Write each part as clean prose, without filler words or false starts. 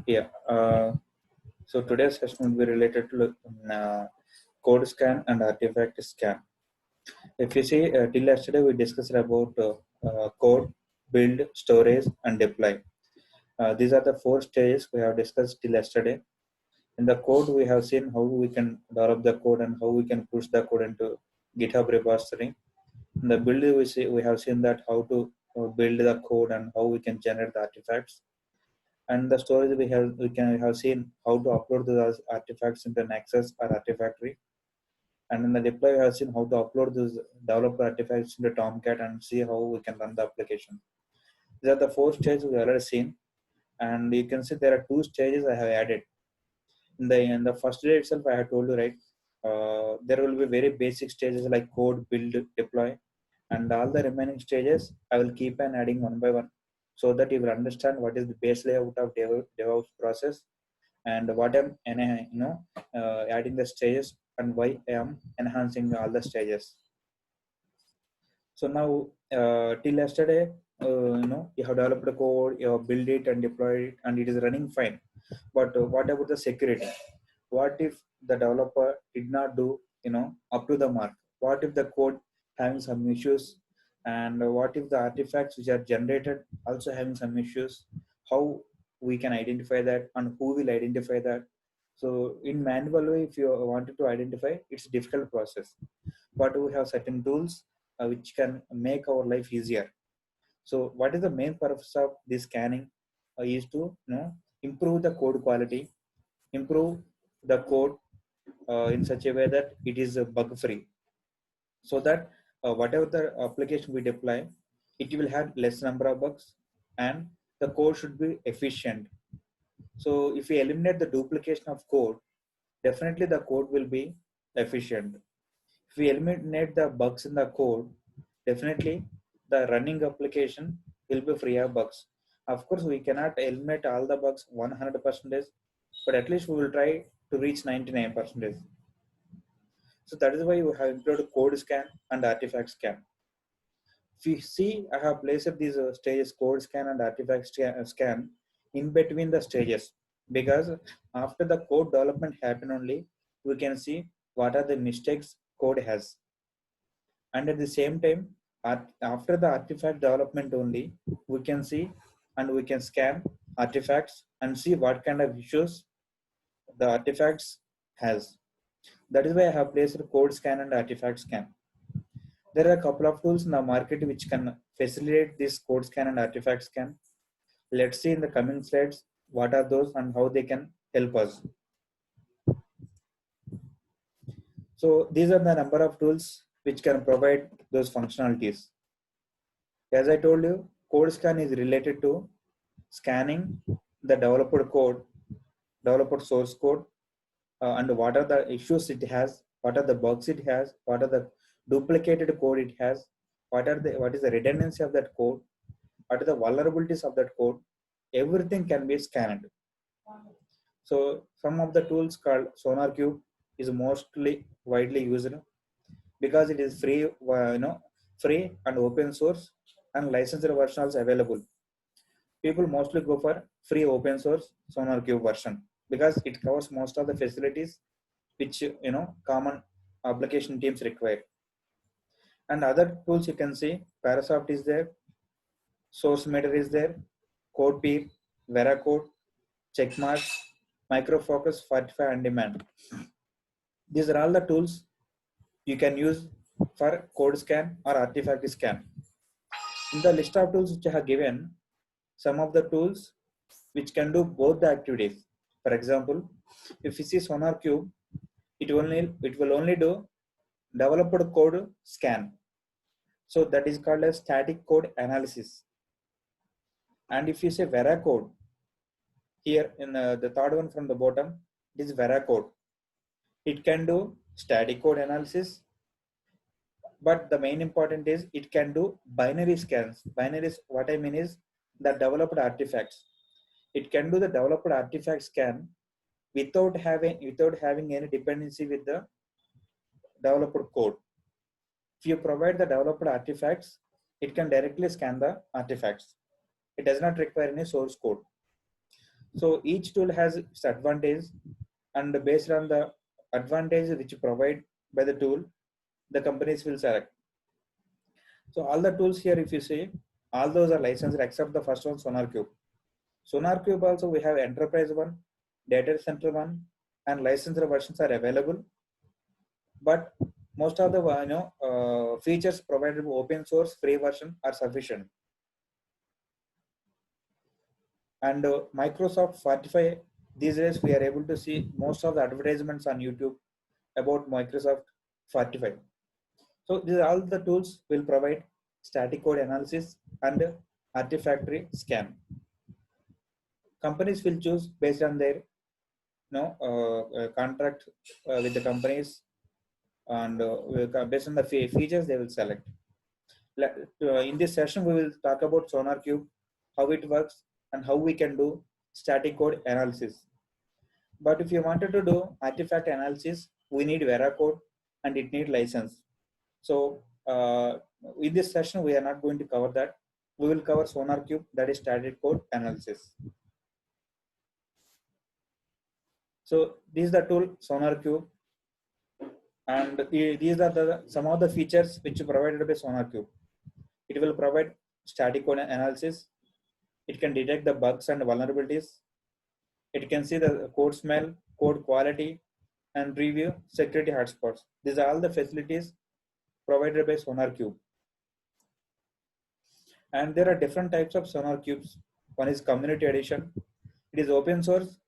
Yeah. So today's session will be related to code scan and artifact scan. If you see, till yesterday we discussed about code, build, storage, and deploy. These are the four stages we have discussed till yesterday. In the code, we have seen how we can develop the code and how we can push the code into GitHub repository. In the build, we have seen that how to build the code and how we can generate the artifacts. And the storage we have seen how to upload those artifacts into Nexus or Artifactory. And in the deploy, we have seen how to upload those developed artifacts into Tomcat and see how we can run the application. These are the four stages we already seen, and you can see there are two stages I have added. In the first day itself, I have told you, right. There will be very basic stages like code, build, deploy, and all the remaining stages I will keep on adding one by one, so that you will understand what is the base layout of DevOps process and what I'm adding the stages and why I am enhancing all the stages. So now, till yesterday, you have developed the code, you have built it and deployed it, and it is running fine. But what about the security? What if the developer did not do, up to the mark? What if the code having some issues? And what if the artifacts which are generated also having some issues? How we can identify that, and who will identify that? So in manual way, if you wanted to identify, it's a difficult process. But we have certain tools which can make our life easier. So what is the main purpose of this scanning? Is to improve the code quality, improve the code in such a way that it is bug free, so that whatever the application we deploy, it will have less number of bugs, and the code should be efficient. So if we eliminate the duplication of code, definitely the code will be efficient. If we eliminate the bugs in the code, definitely the running application will be free of bugs. Of course, we cannot eliminate all the bugs 100%, but at least we will try to reach 99%. So that is why we have included code scan and artifact scan. If you see, I have placed these stages, code scan and artifact scan, in between the stages, because after the code development happen only, we can see what are the mistakes code has. And at the same time, after the artifact development only, we can see and we can scan artifacts and see what kind of issues the artifacts has. That is why I have placed code scan and artifact scan. There are a couple of tools in the market which can facilitate this code scan and artifact scan. Let's see in the coming slides what are those and how they can help us. So these are the number of tools which can provide those functionalities. As I told you, code scan is related to scanning the developed code, developed source code, and what are the issues it has, what are the bugs it has, what are the duplicated code it has, what is the redundancy of that code, what are the vulnerabilities of that code. Everything can be scanned. So some of the tools called Sonarqube is mostly widely used because it is free, free and open source, and licensed versions available. People mostly go for free open source Sonarqube version because it covers most of the facilities which common application teams require. And other tools you can see, Parasoft is there, SourceMeter is there, CodePeer, Veracode, Checkmark, Microfocus, Fortify, and Demand. These are all the tools you can use for code scan or artifact scan. In the list of tools which I have given, some of the tools which can do both the activities. For example, if you see Sonarqube, it will only do developed code scan. So that is called as static code analysis. And if you say Veracode, here in the third one from the bottom, it is Veracode. It can do static code analysis, but the main important is it can do binary scans. Binaries, what I mean is the developed artifacts. It can do the developed artifact scan without having any dependency with the developed code. If you provide the developed artifacts, it can directly scan the artifacts. It does not require any source code. So each tool has its advantage, and based on the advantage which provide by the tool, the companies will select. So all the tools here, if you see, all those are licensed except the first one, Sonarqube. Sonarqube also we have enterprise one, data center one, and licensed versions are available. But most of the features provided by open source free version are sufficient. And Microsoft Fortify, these days we are able to see most of the advertisements on YouTube about Microsoft Fortify. So these are all the tools will provide static code analysis and artifactory scan. Companies will choose based on their contract with the companies, and based on the features they will select. In this session, we will talk about Sonarqube, how it works, and how we can do static code analysis. But if you wanted to do artifact analysis, we need Vera code and it need license. So in this session, we are not going to cover that. We will cover Sonarqube, that is static code analysis. So this is the tool Sonarqube, and these are some of the features which are provided by Sonarqube. It will provide static code analysis. It can detect the bugs and vulnerabilities. It can see the code smell, code quality, and review security hotspots. These are all the facilities provided by Sonarqube. And there are different types of Sonarqubes. One is community edition. It is open source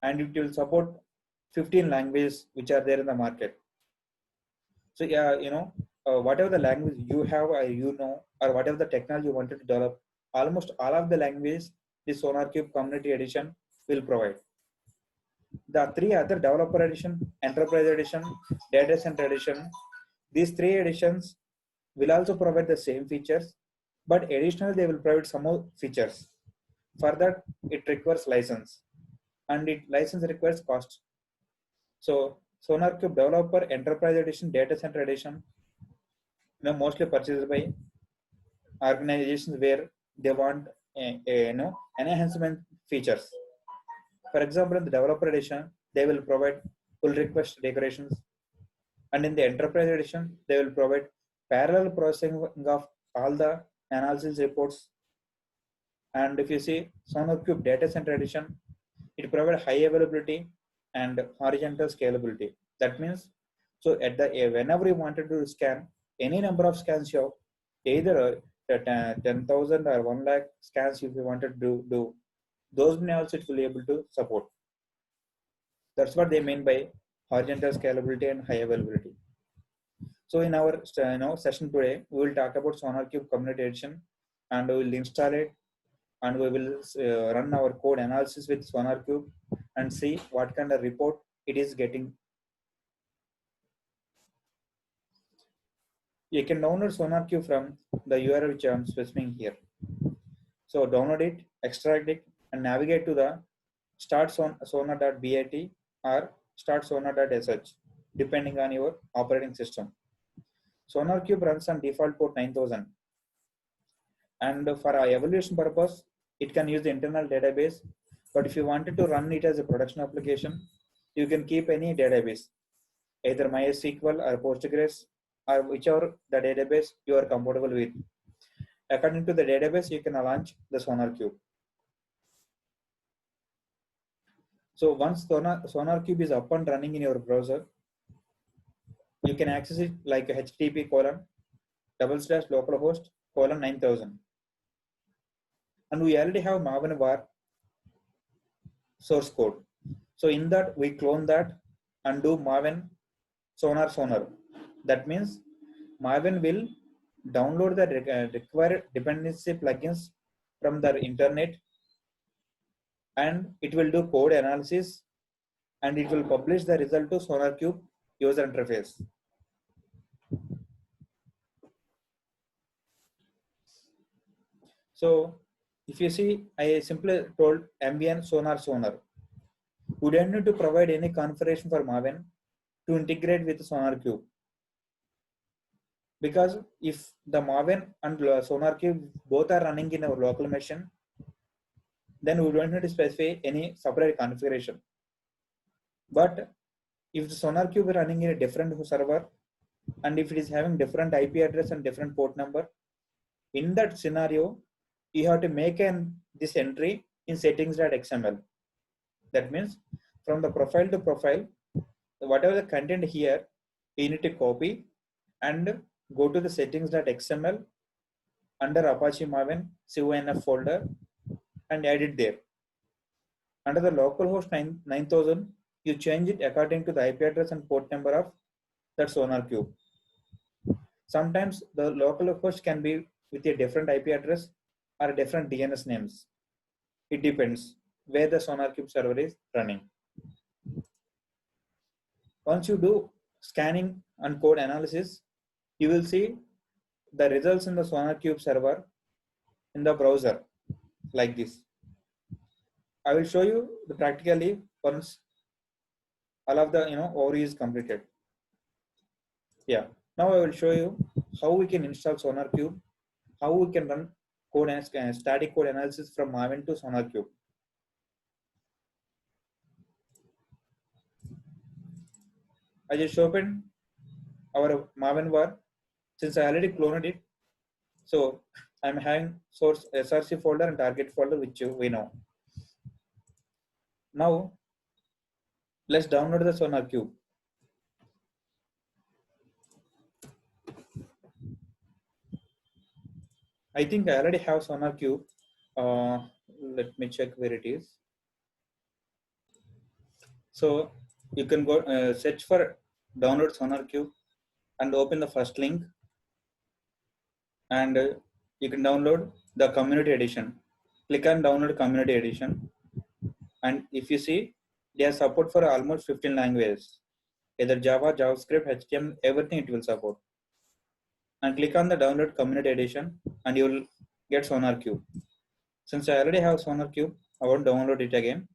and it will support 15 languages which are there in the market. So yeah, whatever the language you have or or whatever the technology you wanted to develop, almost all of the languages this Sonarqube community edition will provide. The three other developer edition, enterprise edition, data center edition, these three editions will also provide the same features, but additionally they will provide some more features. For that, it requires license, and license requires cost. So Sonarqube developer, enterprise edition, data center edition, mostly purchased by organizations where they want enhancement features. For example, in the developer edition, they will provide pull request decorations, and in the enterprise edition, they will provide parallel processing of all the analysis reports. And if you see Sonarqube data center edition, it provides high availability and horizontal scalability. That means, so at the whenever you wanted to scan any number of scans, you have either 10,000 or 1 lakh scans if you wanted to do, those may also it will be able to support. That's what they mean by horizontal scalability and high availability. So in our session today, we will talk about Sonarqube community edition, and we will install it, and we will run our code analysis with Sonarqube and see what kind of report it is getting. You can download Sonarqube from the URL which I am specifying here. So download it, extract it, and navigate to the startsonar.bat or startsonar.sh, depending on your operating system. Sonarqube runs on default port 9000, and for our evaluation purpose, it can use the internal database. But if you wanted to run it as a production application, you can keep any database, either MySQL or Postgres or whichever the database you are comfortable with. According to the database, you can launch the Sonarqube. So once Sonarqube is up and running in your browser, you can access it like http://localhost:9000. And we already have maven var source code. So in that, we clone that and do maven sonar. That means maven will download the required dependency plugins from the internet, and it will do code analysis, and it will publish the result to Sonarqube user interface. So if you see, I simply told ambient sonar. We don't need to provide any configuration for maven to integrate with Sonarqube, because if the maven and Sonarqube both are running in our local machine, then we don't need to specify any separate configuration. But if the Sonarqube is running in a different server, and if it is having different IP address and different port number, in that scenario, you have to make this entry in settings.xml. That means from the profile to profile, whatever the content here, you need to copy and go to the settings.xml under Apache Maven CONF folder and add it there. Under the localhost 9000, you change it according to the IP address and port number of that Sonarqube. Sometimes the localhost can be with a different IP address or different DNS names. It depends where the Sonarqube server is running. Once you do scanning and code analysis, you will see the results in the Sonarqube server in the browser like this. I will show you the practically once all of the overview is completed. Yeah, now I will show you how we can install Sonarqube, how we can run code and static code analysis from Maven to Sonarqube. I just opened our Maven var. Since I already cloned it, so I'm having source src folder and target folder, which we know. Now let's download the Sonarqube. I think I already have Sonarqube. Let me check where it is. So you can go search for download Sonarqube and open the first link, and you can download the community edition. Click on download community edition, and if you see, they have support for almost 15 languages, either Java, JavaScript, HTML, everything it will support. And click on the download community edition and you will get Sonarqube. Since I already have Sonarqube, I won't download it again.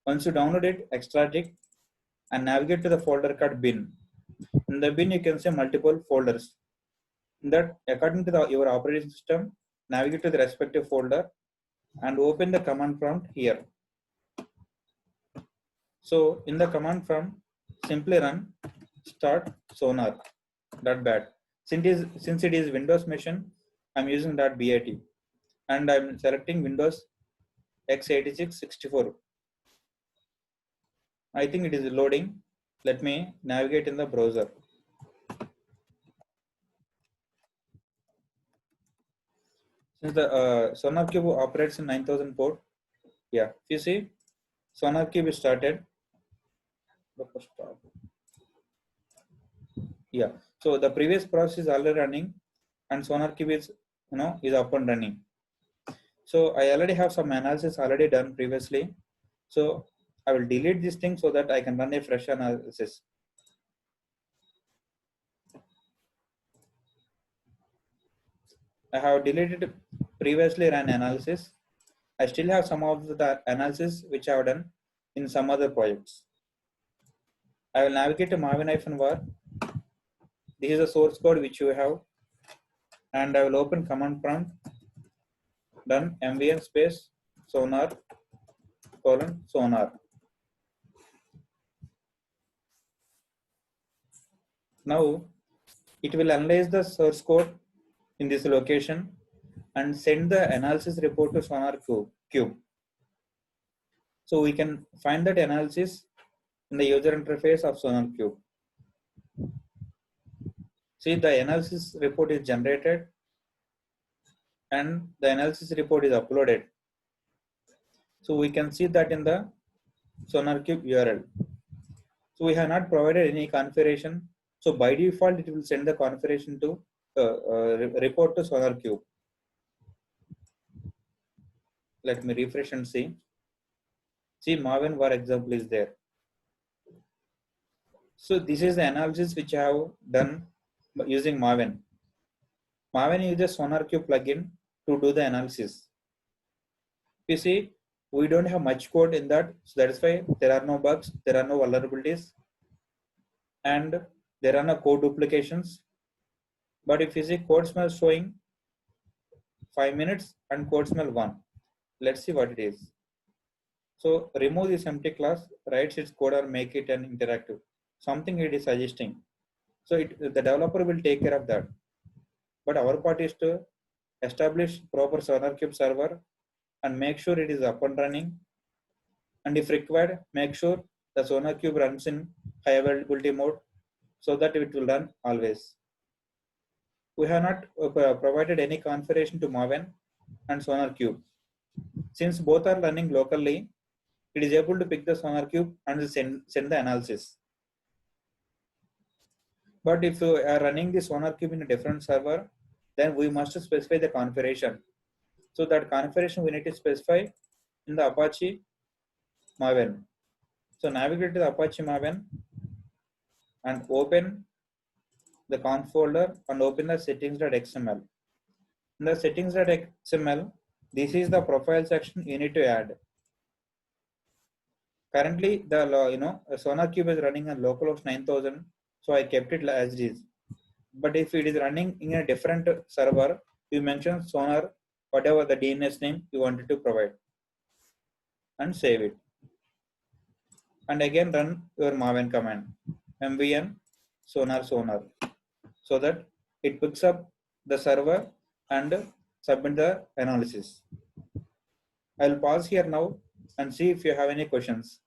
Once you download it, extract it and navigate to the folder called bin. In the bin, you can see multiple folders. In that, according to your operating system, navigate to the respective folder and open the command prompt here. So in the command prompt, simply run start sonar.bat. Since it is Windows machine, I'm using .bat and I'm selecting Windows x86 64. I think it is loading. Let me navigate in the browser. Since the Sonarqube operates in 9000 port, yeah, if you see, Sonarqube is started. Yeah, so the previous process is already running, and Sonarqube is is up and running. So I already have some analysis already done previously. So I will delete this thing so that I can run a fresh analysis. I have deleted previously ran analysis. I still have some of the analysis which I have done in some other projects. I will navigate to maven-var. This is the source code which you have, and I will open command prompt. Done mvn space sonar:sonar. Now it will analyze the source code in this location and send the analysis report to Sonarqube. So we can find that analysis in the user interface of Sonarqube. See, the analysis report is generated and the analysis report is uploaded. So we can see that in the Sonarqube URL. So we have not provided any configuration. So by default, it will send the configuration to report to Sonarqube. Let me refresh and see. See, Maven var example is there. So this is the analysis which I have done using Maven. Maven uses Sonarqube plugin to do the analysis. You see, we don't have much code in that, so that is why there are no bugs, there are no vulnerabilities, and there are no code duplications. But if you see code smell showing 5 minutes and code smell 1, let's see what it is. So remove this empty class, writes its code or make it an interactive, something it is suggesting. So the developer will take care of that. But our part is to establish proper Sonarqube server and make sure it is up and running. And if required, make sure the Sonarqube runs in high availability mode so that it will run always. We have not provided any configuration to maven and Sonarqube. Since both are running locally, it is able to pick the Sonarqube and send the analysis. But if you are running the Sonarqube in a different server, then we must specify the configuration. So that configuration we need to specify in the Apache maven. So navigate to the Apache maven and open the conf folder and open the settings.xml. In the settings.xml, this is the profile section you need to add. Currently, the Sonarqube is running on localhost 9000, so I kept it as it is. But if it is running in a different server, you mention Sonar, whatever the DNS name you wanted to provide, and save it. And again run your maven command, mvn sonar, so that it picks up the server and submit the analysis. I'll pause here now and see if you have any questions.